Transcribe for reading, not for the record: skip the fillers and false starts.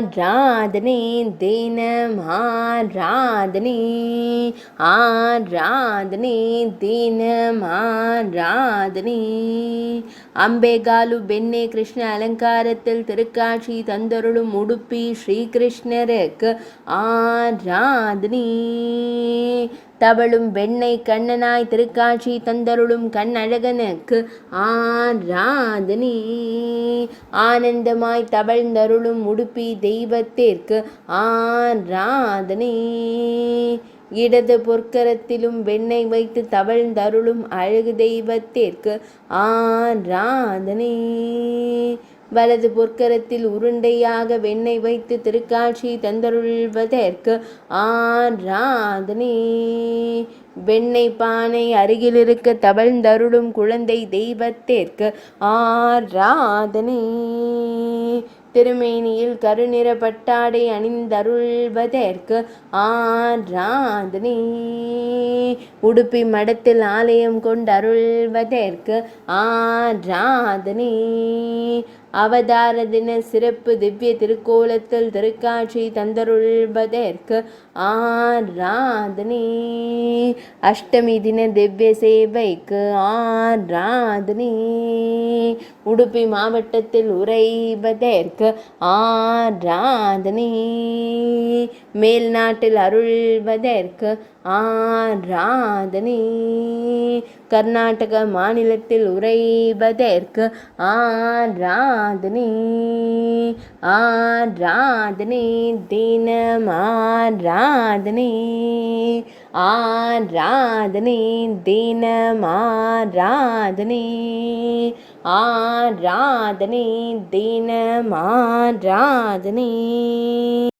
ஆராதனை தினம் ஆராதனை ஆராதனை தினம் ஆராதனை. அம்பேகாலு பெண்ணே கிருஷ்ண அலங்காரத்தில் திருக்காட்சி தந்தருளும் உடுப்பி ஸ்ரீகிருஷ்ணருக்கு ஆராதனை. தவழும் வெண்ணை கண்ணனாய் திருக்காட்சி தந்தருளும் கண்ணழகனுக்கு ஆராதனை. ஆனந்தமாய் தவழ்ந்தருளும் உடுப்பி தெய்வத்திற்கு ஆராதனை. இடது பொற்கரத்திலும் வெண்ணெய் வைத்து தவழ்ந்தருளும் அழகு தெய்வத்திற்கு ஆராதனை. வலது பொற்கரத்தில் உருண்டையாக வெண்ணெய் வைத்து திருக்காட்சி தந்தருள்வதற்கு ஆராதனை. வெண்ணெய் பானை அருகில் இருக்க தவழ்ந்தருளும் குழந்தை தெய்வத்திற்கு ஆராதனை. திருமேனியில் கருநிற பட்டாடை அணிந்தருள்வதற்கு ஆராதனை. உடுப்பி மடத்தில் ஆலயம் கொண்டருள்வதற்கு ஆராதனை. அவதார தின சிறப்பு திவ்ய திருக்கோலத்தில் திருக்காட்சி தந்தருள்வதற்கு ஆராதனை. அஷ்டமி தின திவ்ய சேவைக்கு ஆராதனை. உடுப்பி மாவட்டத்தில் உறைவதற்கு ஆராதனை. மேல் நாட்டில் அருள்வதற்கு ஆராதனை. கர்நாடக மாநிலத்தில் உறைவதற்கு ஆராதனை. ஆராதனை தினம் ஆராதனை. ஆராதனை தினம் ஆராதனை. ஆராதனை தினம் ஆராதனை.